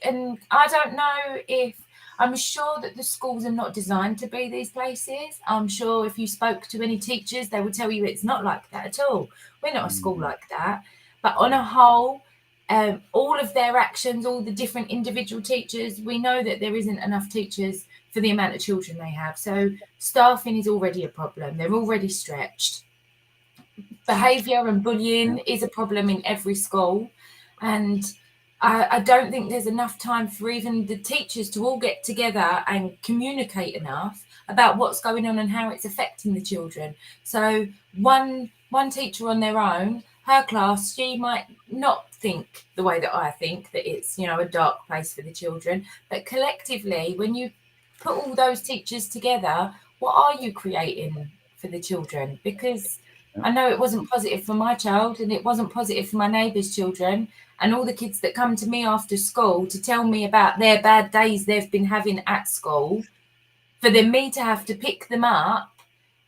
B: and I don't know if, I'm sure that the schools are not designed to be these places. I'm sure if you spoke to any teachers, they would tell you it's not like that at all. We're not a school like that. But on a whole, all of their actions, all the different individual teachers, we know that there isn't enough teachers for the amount of children they have. So staffing is already a problem. They're already stretched. Behaviour and bullying is a problem in every school. And I don't think there's enough time for even the teachers to all get together and communicate enough about what's going on and how it's affecting the children. So one teacher on their own her class, she might not think the way that I think, that it's, you know, a dark place for the children. But collectively, when you put all those teachers together, what are you creating for the children? Because I know it wasn't positive for my child, and it wasn't positive for my neighbours' children, and all the kids that come to me after school to tell me about their bad days they've been having at school, for then me to have to pick them up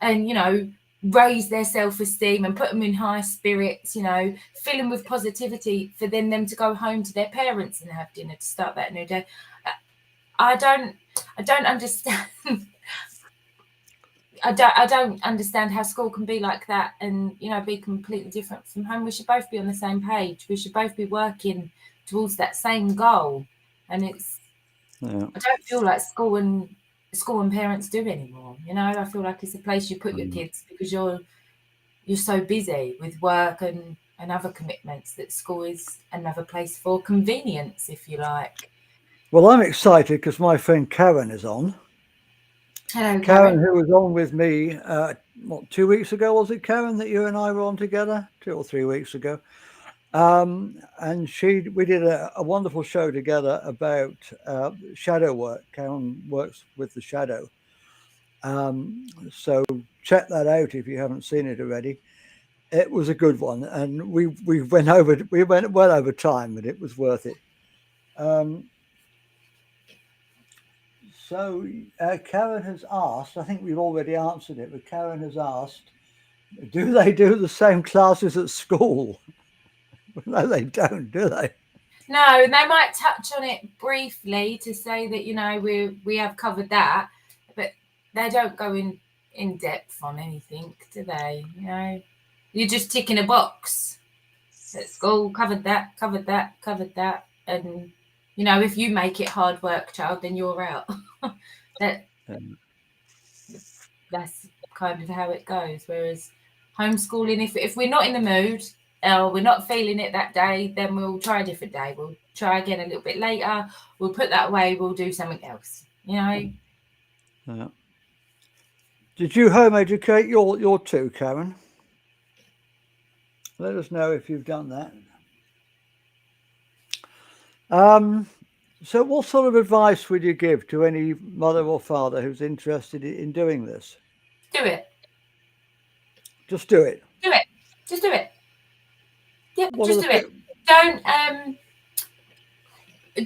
B: and, you know, raise their self-esteem and put them in high spirits, you know, fill them with positivity, for then them to go home to their parents and have dinner to start that new day. I don't understand. I don't understand how school can be like that and, you know, be completely different from home. We should both be on the same page. We should both be working towards that same goal. And it's, I don't feel like school and parents do anymore. You know, I feel like it's a place you put your kids because you're so busy with work and other commitments, that school is another place for convenience, if you like.
A: Well, I'm excited because my friend Karen is on.
B: Hello,
A: Karen, who was on with me, 2 weeks ago, was it, Karen, that you and I were on together? 2 or 3 weeks ago. And we did a wonderful show together about shadow work. Karen works with the shadow. So check that out if you haven't seen it already. It was a good one, and we went well over time, but it was worth it. So Karen has asked, I think we've already answered it, but Karen has asked, do they do the same classes at school? No, they don't, do they?
B: No, they might touch on it briefly to say that, you know, we have covered that, but they don't go in depth on anything, do they? You know, you're just ticking a box. At school, covered that, and, you know, if you make it hard work, child, then you're out. That's kind of how it goes. Whereas homeschooling, if we're not in the mood, or we're not feeling it that day, then we'll try a different day. We'll try again a little bit later. We'll put that away. We'll do something else. You know.
A: Yeah. Did you home educate your two, Karen? Let us know if you've done that. So what sort of advice would you give to any mother or father who's interested in doing this?
B: Do it.
A: Just do it.
B: Do it. Just do it. Yep,
A: What
B: just do it.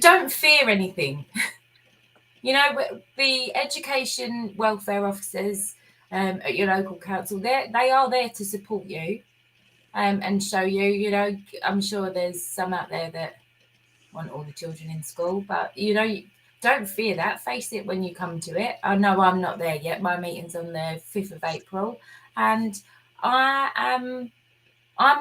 B: Don't fear anything. You know, the education welfare officers at your local council, they are there to support you and show you. You know, I'm sure there's some out there that want all the children in school, but, you know, don't fear that. Face it when you come to it. I know I'm not there yet. My meeting's on the 5th of April, and I'm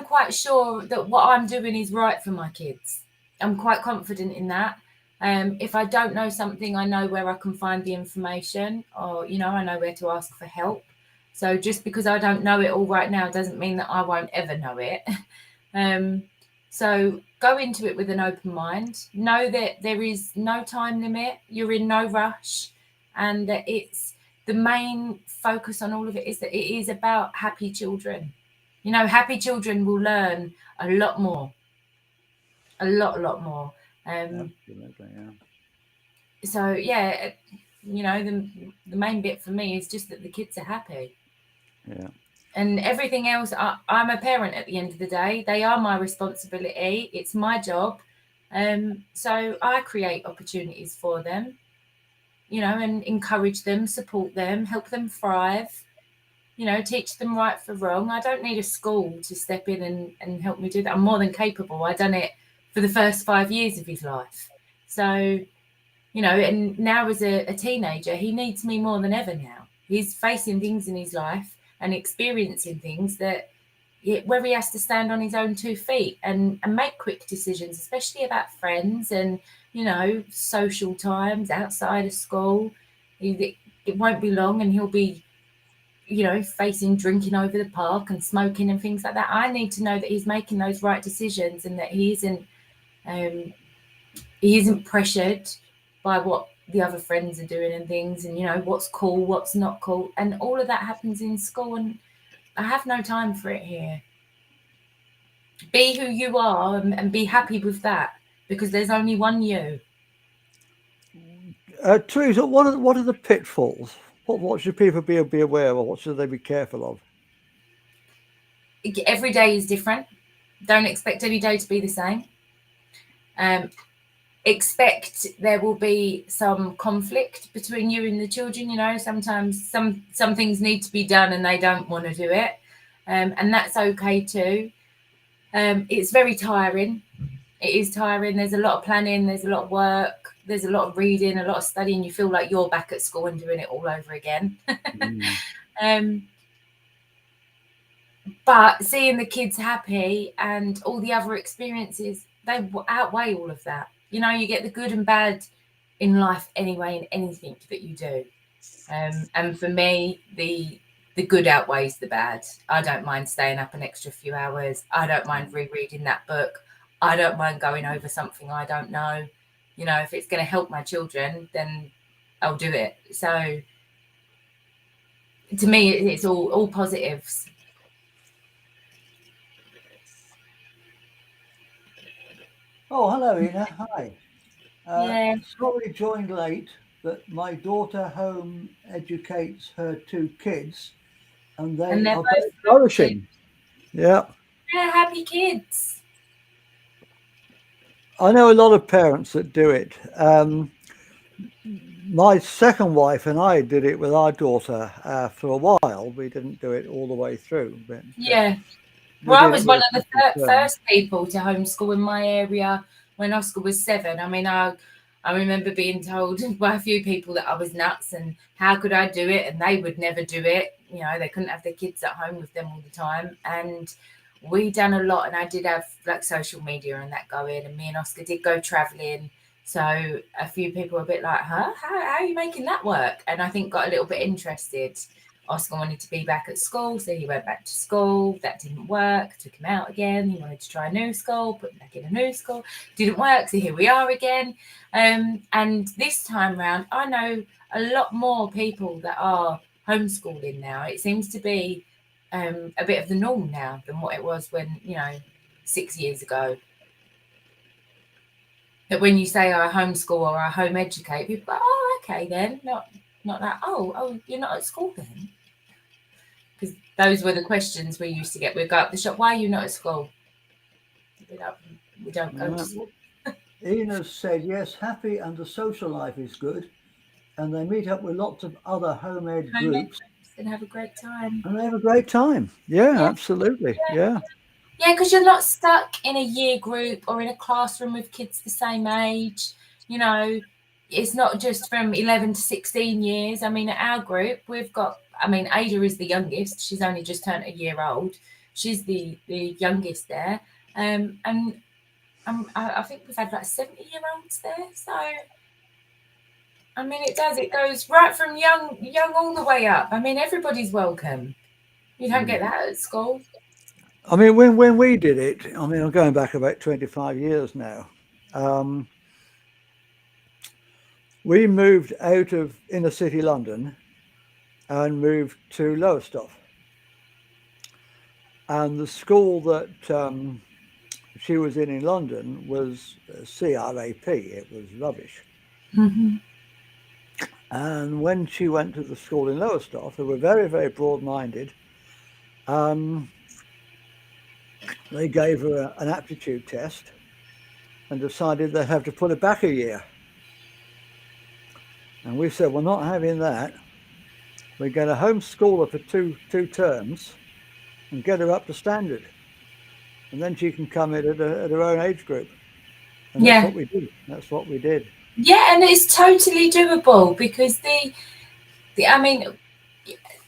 B: quite sure that what I'm doing is right for my kids. I'm quite confident in that. If I don't know something, I know where I can find the information, or, you know, I know where to ask for help. So just because I don't know it all right now doesn't mean that I won't ever know it. So go into it with an open mind. Know that there is no time limit. You're in no rush, and that it's the main focus on all of it is that it is about happy children. You know, happy children will learn a lot more. A lot more.
A: Absolutely, yeah.
B: So, yeah, you know, the main bit for me is just that the kids are happy.
A: Yeah.
B: And everything else, I'm a parent at the end of the day. They are my responsibility. It's my job. So I create opportunities for them, you know, and encourage them, support them, help them thrive, you know, teach them right for wrong. I don't need a school to step in and help me do that. I'm more than capable. I've done it for the first 5 years of his life. So, you know, and now as a teenager, he needs me more than ever now. He's facing things in his life and experiencing things that where he has to stand on his own 2 feet and make quick decisions, especially about friends and, you know, social times outside of school. It won't be long and he'll be, you know, facing drinking over the park and smoking and things like that. I need to know that he's making those right decisions and that he isn't pressured by what the other friends are doing and things, and, you know, what's cool, what's not cool, and all of that happens in school, and I have no time for it here. Be who you are and be happy with that, because there's only one you.
A: Teresa, what are the pitfalls? What should people be aware of? What should they be careful of?
B: Every day is different. Don't expect any day to be the same. Um, expect there will be some conflict between you and the children. You know, sometimes some things need to be done and they don't want to do it, and that's okay too. It's very tiring. It is tiring. There's a lot of planning. There's a lot of work. There's a lot of reading, a lot of studying. You feel like you're back at school and doing it all over again.
A: Mm.
B: um, but seeing the kids happy and all the other experiences, they outweigh all of that. You know, you get the good and bad in life anyway, in anything that you do. And for me, the good outweighs the bad. I don't mind staying up an extra few hours. I don't mind rereading that book. I don't mind going over something I don't know. You know, if it's going to help my children, then I'll do it. So to me, it's all positives.
A: Oh, hello, Ina. Hi.
B: Yeah,
A: Sorry, joined late, but my daughter home educates her two kids, and
B: and
A: they
B: they're
A: are
B: both
A: both
B: happy.
A: flourishing. Yeah,
B: They're happy kids.
A: I know a lot of parents that do it. My second wife and I did it with our daughter for a while. We didn't do it all the way through, but
B: Yeah.
A: we
B: Well, I
A: did it
B: was one
A: with
B: of
A: a
B: the
A: couple of terms.
B: first people to homeschool in my area when Oscar was 7. I mean, I remember being told by a few people that I was nuts and how could I do it, and they would never do it. You know, they couldn't have their kids at home with them all the time. And we done a lot, and I did have like social media and that going, and me and Oscar did go traveling. So a few people were a bit like, huh? How are you making that work? And I think got a little bit interested. Oscar wanted to be back at school, so he went back to school. That didn't work. Took him out again. He wanted to try a new school, put him back in a new school. Didn't work, so here we are again. And this time round, I know a lot more people that are homeschooling now. It seems to be a bit of the norm now than what it was when, 6 years ago. That when you say I homeschool or I home educate, people go, oh, okay then. Not that, oh, you're not at school then. Because those were the questions we used to get. We'd go up the shop, why are you not at school? We don't go to school.
A: Ina said, yes, happy and the social life is good. And they meet up with lots of other home ed
B: Home ed
A: groups
B: groups and have a great time.
A: and they have a great time. Yeah,
B: Yeah,
A: absolutely.
B: yeah.
A: Yeah.
B: Yeah, because you're not stuck in a year group or in a classroom with kids the same age. You know, it's not just from 11 to 16 years. I mean, at our group, we've got, I mean, Ada is the youngest. She's only just turned a year old. She's the youngest there. And I think we've had like 70-year-olds there. So, I mean, it goes right from young all the way up. I mean, everybody's welcome. You don't get that at school.
A: I mean, when we did it, I mean, I'm going back about 25 years now. Um, we moved out of inner city London and moved to Lowestoft. And the school that she was in London was CRAP. It was rubbish.
B: Mm-hmm.
A: And when she went to the school in Lowestoft, they were very, very broad-minded. Um, they gave her an aptitude test and decided they'd have to put her back a year. And we said, we're not having that. We're going to homeschool her for two terms and get her up to standard. And then she can come in at her own age group. And that's
B: Yeah.
A: what we did. That's what we did.
B: Yeah, and it's totally doable because I mean,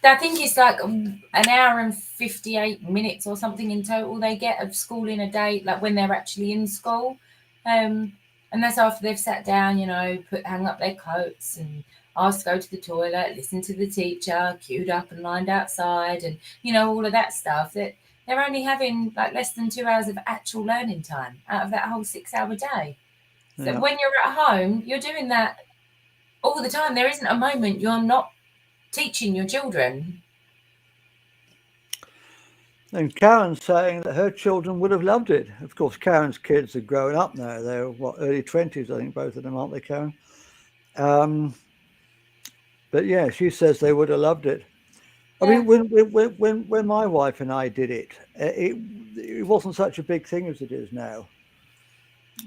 B: I think it's like an hour and 58 minutes or something in total they get of school in a day, like when they're actually in school. And that's after they've sat down, hang up their coats and asked to go to the toilet, listen to the teacher, queued up and lined outside, and all of that stuff. That they're only having like less than 2 hours of actual learning time out of that whole 6-hour day. So
A: Yeah.
B: when you're at home, you're doing that all the time. There isn't a moment you're not teaching your children.
A: And Karen's saying that her children would have loved it. Of course, Karen's kids are growing up now. They're early 20s, I think, both of them, aren't they, Karen? Um, but yeah, she says they would have loved it. I
B: Yeah.
A: mean, when my wife and I did it, it wasn't such a big thing as it is now.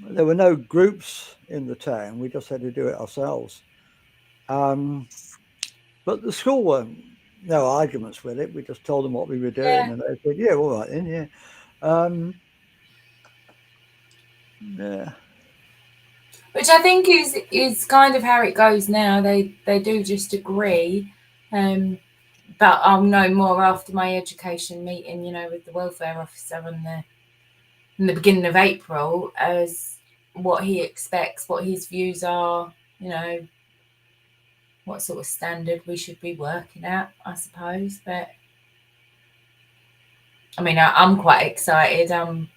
A: There were no groups in the town. We just had to do it ourselves. Um, but the school weren't no arguments with it. We just told them what we were doing,
B: Yeah.
A: and they said, "Yeah, all right then, yeah." Um, yeah.
B: Which I think is kind of how it goes now. They do just agree. But I'll know more after my education meeting, with the welfare officer in the beginning of April, as what he expects, what his views are, what sort of standard we should be working at, I suppose. But I mean, I'm quite excited. I'm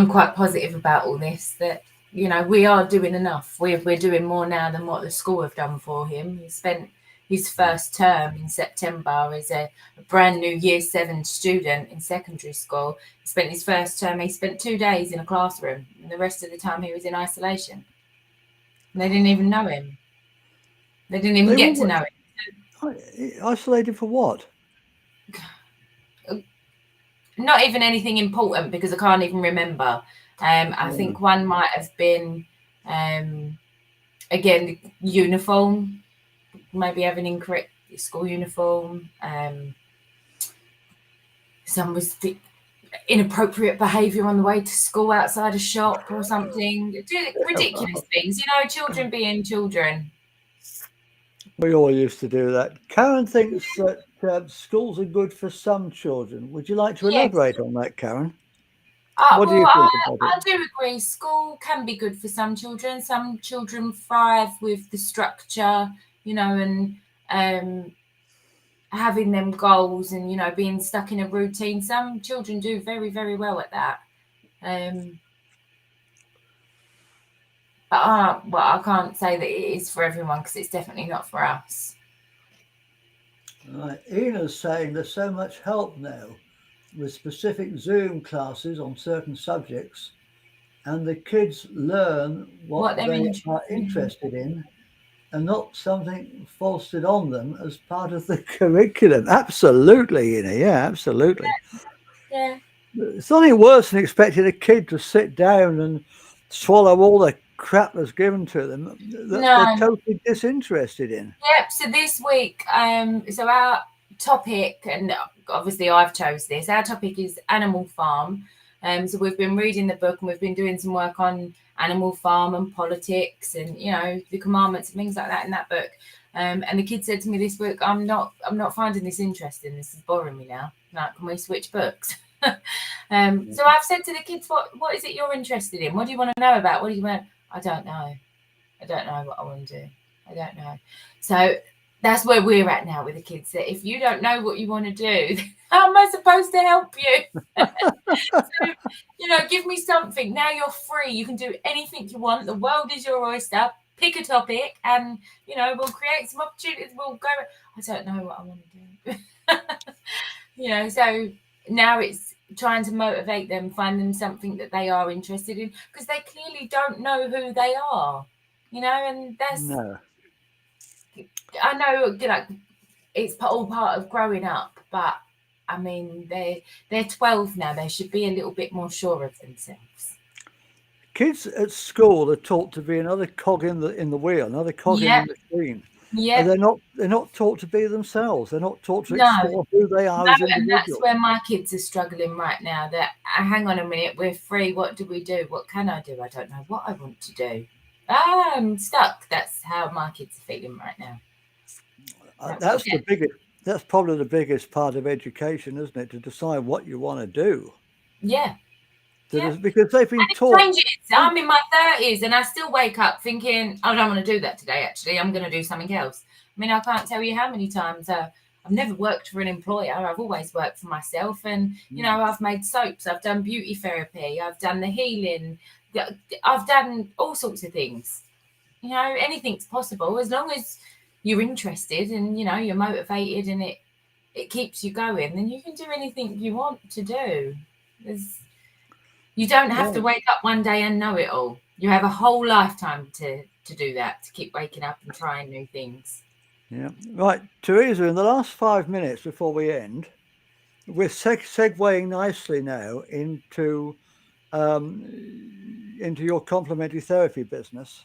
B: quite positive about all this. That we are doing enough. We're doing more now than what the school have done for him. He spent his first term in September as a brand new Year 7 student in secondary school. He spent his first term. He spent 2 days in a classroom, and the rest of the time he was in isolation. And they didn't even know him. They didn't even
A: They
B: get to
A: were
B: know
A: isolated for what?
B: him. Not even anything important, because I can't even remember. I think one might have been, again, uniform, maybe having incorrect school uniform. Some was inappropriate behaviour on the way to school outside a shop or something. Ridiculous things, children being children.
A: We all used to do that. Karen thinks that schools are good for some children. Would you like to
B: Yes.
A: elaborate on that, Karen? What do
B: Well,
A: you think about
B: I
A: it?
B: do agree. School can be good for some children. Some children thrive with the structure, and having them goals and being stuck in a routine. Some children do very, very well at that. But I can't say that it is for everyone, because it's definitely not for us.
A: Right. Ina's saying there's so much help now with specific Zoom classes on certain subjects, and the kids learn what
B: What they're
A: they are
B: interested in.
A: interested in and not something foisted on them as part of the curriculum. Absolutely, Ina. Yeah, absolutely.
B: Yeah.
A: It's nothing worse than expecting a kid to sit down and swallow all the crap that's given to them that they're
B: No.
A: totally disinterested in.
B: Yep. So this week, so our topic, and obviously I've chose this. Our topic is Animal Farm. So we've been reading the book, and we've been doing some work on Animal Farm and politics, and the commandments and things like that in that book. And the kid said to me this week, I'm not finding this interesting. This is boring me now. Like, can we switch books? So I've said to the kids, what is it you're interested in? What do you want to know about? What do you want? I don't know. I don't know what I want to do. I don't know. So that's where we're at now with the kids. That if you don't know what you want to do, how am I supposed to help you? So, give me something. Now you're free. You can do anything you want. The world is your oyster. Pick a topic, and we'll create some opportunities. We'll go. I don't know what I want to do. So now it's trying to motivate them, find them something that they are interested in, because they clearly don't know who they are. And that's,
A: No.
B: I know, it's all part of growing up, but I mean, they're 12 now. They should be a little bit more sure of themselves.
A: Kids at school are taught to be another cog in the wheel, another cog in the
B: Yep.
A: machine. And
B: Yep.
A: they're not taught to be themselves. They're not taught to
B: No.
A: explore who they are as
B: And that's
A: individuals.
B: where my kids are struggling right now. That, hang on a minute, we're free. What do we do? What can I do? I don't know what I want to do. I'm stuck. That's how my kids are feeling right now.
A: That's probably the biggest part of education, isn't it? To decide what you want to do.
B: Yeah.
A: Because they've been taught.
B: Changes. I'm in my 30s and I still wake up thinking, I don't want to do that today. Actually, I'm going to do something else. I mean, I can't tell you how many times I've never worked for an employer. I've always worked for myself, and I've made soaps. I've done beauty therapy. I've done the healing. I've done all sorts of things. Anything's possible as long as you're interested and you're motivated, and it keeps you going, then you can do anything you want to do. You don't have to wake up one day and know it all. You have a whole lifetime to do that, to keep waking up and trying new things.
A: Yeah. Right, Teresa, in the last 5 minutes before we end, we're segueing nicely now into your complementary therapy business.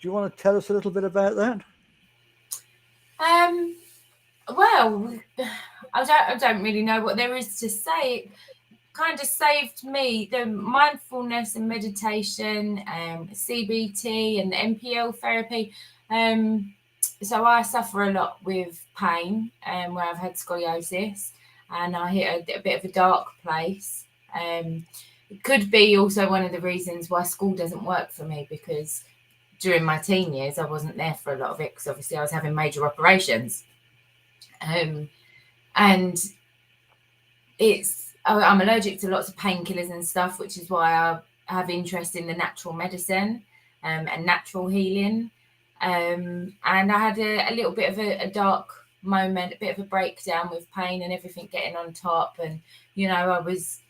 A: Do you want to tell us a little bit about that?
B: Well, I don't really know what there is to say. It kind of saved me, the mindfulness and meditation, CBT and NPL therapy. So I suffer a lot with pain, where I've had scoliosis, and I hit a bit of a dark place. It could be also one of the reasons why school doesn't work for me, because during my teen years I wasn't there for a lot of it, because obviously I was having major operations. And I'm allergic to lots of painkillers and stuff, which is why I have interest in the natural medicine and natural healing. And I had a little bit of a dark moment, a bit of a breakdown with pain and everything getting on top. And, I was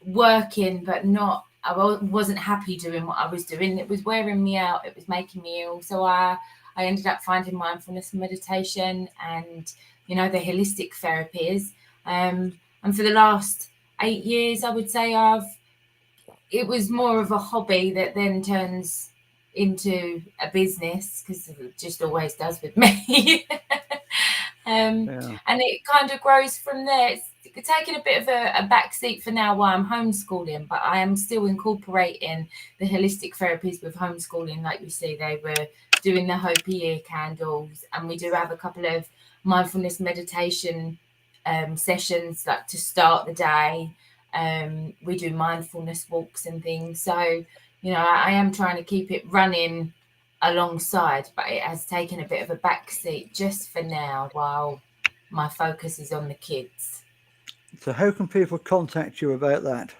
B: working, but I wasn't happy doing what I was doing. It was wearing me out. It was making me ill. So I ended up finding mindfulness and meditation and, the holistic therapies. And for the last 8 years, I would say it was more of a hobby that then turns into a business, because it just always does with me. And it kind of grows from there. It's taking a bit of a backseat for now while I'm homeschooling, but I am still incorporating the holistic therapies with homeschooling. Like you see, they were doing the Hopi ear candles, and we do have a couple of mindfulness meditation sessions, like to start the day. We do mindfulness walks and things. So, I am trying to keep it running alongside, but it has taken a bit of a backseat just for now while my focus is on the kids.
A: So how can people contact you about that?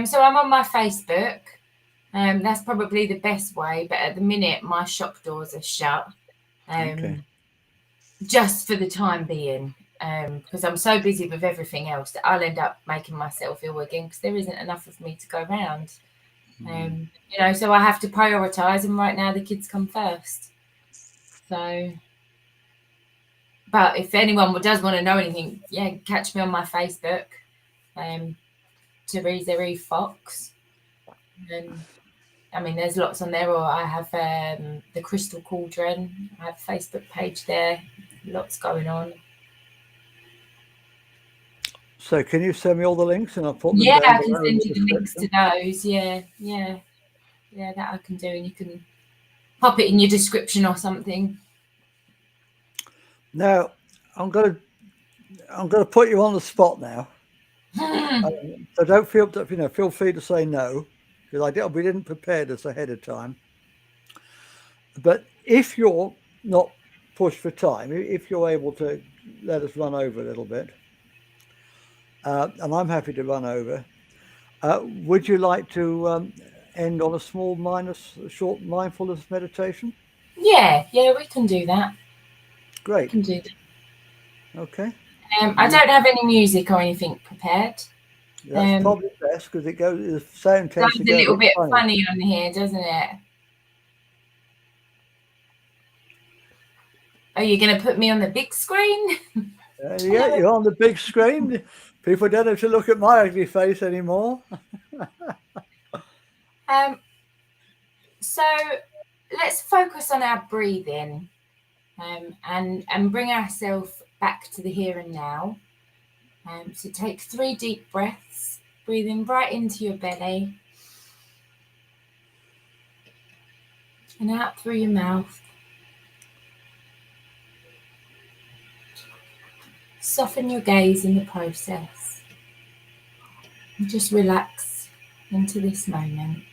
B: So I'm on my Facebook. That's probably the best way, but at the minute my shop doors are shut. Just for the time being, because I'm so busy with everything else that I'll end up making myself ill again, because there isn't enough of me to go around. So I have to prioritize, and right now the kids come first. So, but if anyone does want to know anything, catch me on my Facebook, Teresa Fox. And there's lots on there. Or I have the Crystal Cauldron. I have a Facebook page there. Lots going on.
A: So can you send me all the links and I'll put them
B: down
A: I
B: can send you the links to those. Yeah, that I can do, and you can pop it in your description or something.
A: Now I'm going to put you on the spot now. So don't feel free to say no, because we didn't prepare this ahead of time. But if you're not pushed for time, if you're able to let us run over a little bit, and I'm happy to run over, would you like to end on a short mindfulness meditation?
B: Yeah, we can do that.
A: Great.
B: We can do that.
A: Okay.
B: I don't have any music or anything prepared.
A: That's probably best, because the sound tends to
B: go a little bit
A: funny.
B: funny on here, doesn't it? Are you going to put me on the big screen?
A: Yeah, you're on the big screen. People don't have to look at my ugly face anymore.
B: So let's focus on our breathing, and bring ourselves back to the here and now. So take 3 deep breaths, breathing right into your belly and out through your mouth. Soften your gaze in the process and just relax into this moment.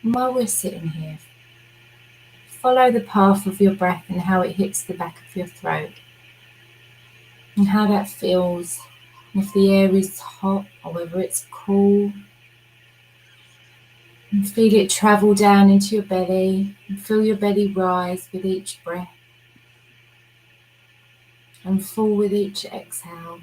B: And while we're sitting here, follow the path of your breath and how it hits the back of your throat, and how that feels if the air is hot or whether it's cool. And feel it travel down into your belly and feel your belly rise with each breath and fall with each exhale.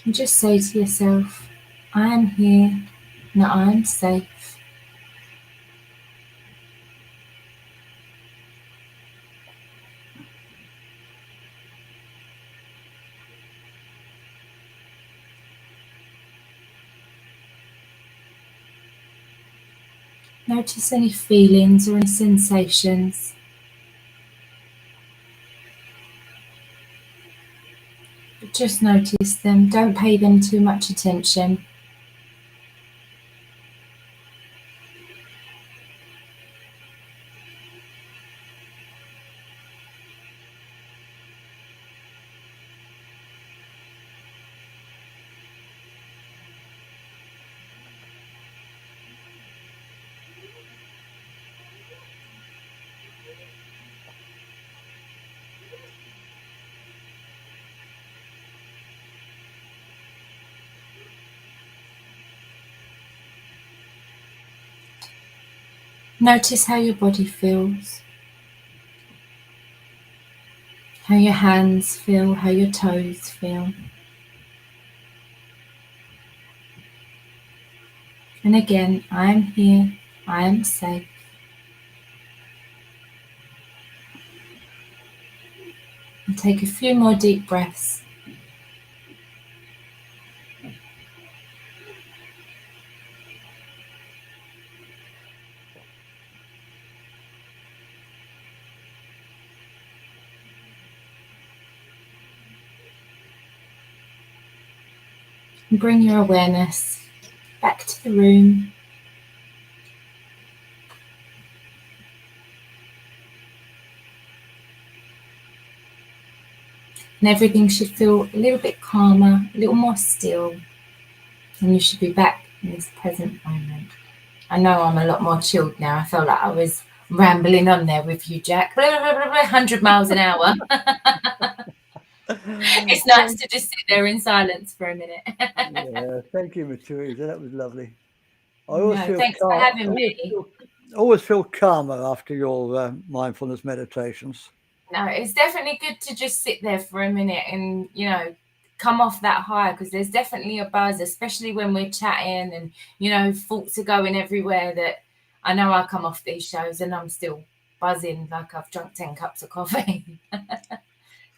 B: And just say to yourself, I am here and I am safe. Notice any feelings or any sensations. But just notice them, don't pay them too much attention. Notice how your body feels, how your hands feel, how your toes feel. And again, I am here, I am safe. And take a few more deep breaths. And bring your awareness back to the room. And everything should feel a little bit calmer, a little more still. And you should be back in this present moment. I know I'm a lot more chilled now. I felt like I was rambling on there with you, Jack. 100 miles an hour. It's nice to just sit there in silence for a minute.
A: Yeah, thank you, Teresa. That was lovely. I
B: No,
A: always feel
B: thanks for
A: calm.
B: having me.
A: Always feel calmer after your mindfulness meditations.
B: No, it's definitely good to just sit there for a minute and, come off that high, because there's definitely a buzz, especially when we're chatting and, thoughts are going everywhere, that I know I come off these shows and I'm still buzzing like I've drunk 10 cups of coffee.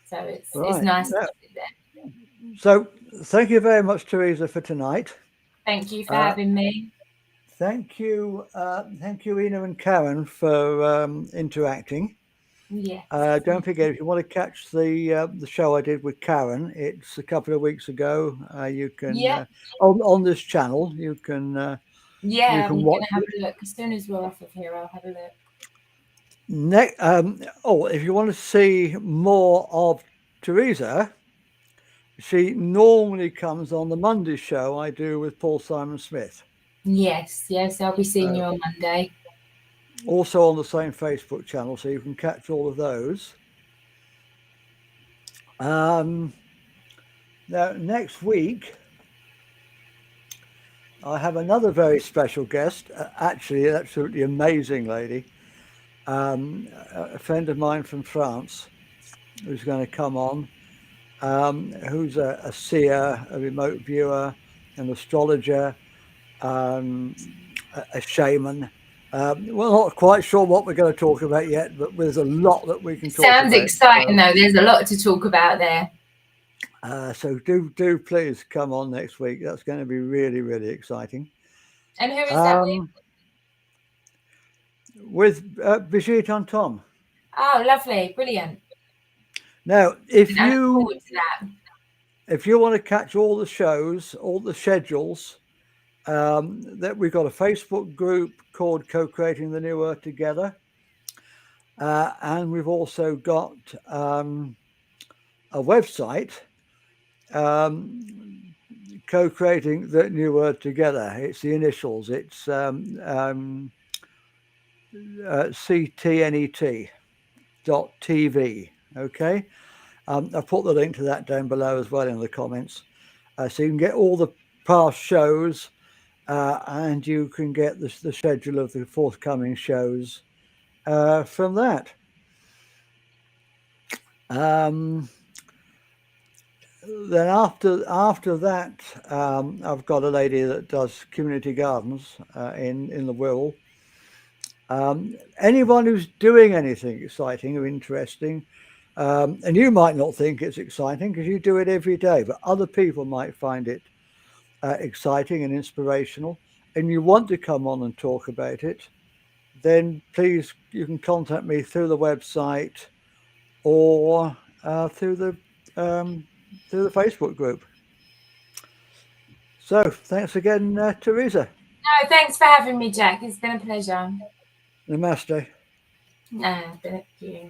B: So it's nice to sit there.
A: So thank you very much, Teresa, for tonight.
B: Thank you for having me.
A: Thank you, Ina and Karen, for interacting.
B: Yes.
A: Don't forget, if you want to catch the show I did with Karen, it's a couple of weeks ago. You can
B: Yeah.
A: on this channel you can
B: Yeah, I'm
A: watch
B: going to have
A: it.
B: a look. As soon as we're off of here, I'll have a look.
A: If you want to see more of Teresa, she normally comes on the Monday show I do with Paul Simon Smith.
B: Yes, I'll be seeing you on Monday.
A: Also on the same Facebook channel, so you can catch all of those. Now, next week, I have another very special guest, actually, an absolutely amazing lady, a friend of mine from France, who's going to come on, who's a seer, a remote viewer, an astrologer, a shaman. We're not quite sure what we're going to talk about yet, but there's a lot that we can talk about.
B: Sounds exciting, though. There's a lot to talk about there.
A: So do please come on next week. That's going to be really, really exciting.
B: And who is that
A: with Brigitte and Tom.
B: Oh, lovely. Brilliant.
A: Now,
B: I look forward to that.
A: if you want to catch all the shows, all the schedules, that we've got a Facebook group called Co-Creating the New Earth Together. And we've also got a website, co-creating the new word together. It's the initials. It's ctnet.tv. Okay. I've put the link to that down below as well in the comments. So you can get all the past shows, and you can get the schedule of the forthcoming shows from that. Then after that, I've got a lady that does community gardens in the Wirral. Anyone who's doing anything exciting or interesting, and you might not think it's exciting because you do it every day, but other people might find it exciting and inspirational, and you want to come on and talk about it, then please you can contact me through the website or through the Facebook group. So thanks again, Teresa.
B: No, thanks for having me, Jack. It's been a pleasure.
A: Namaste.
B: No, thank you.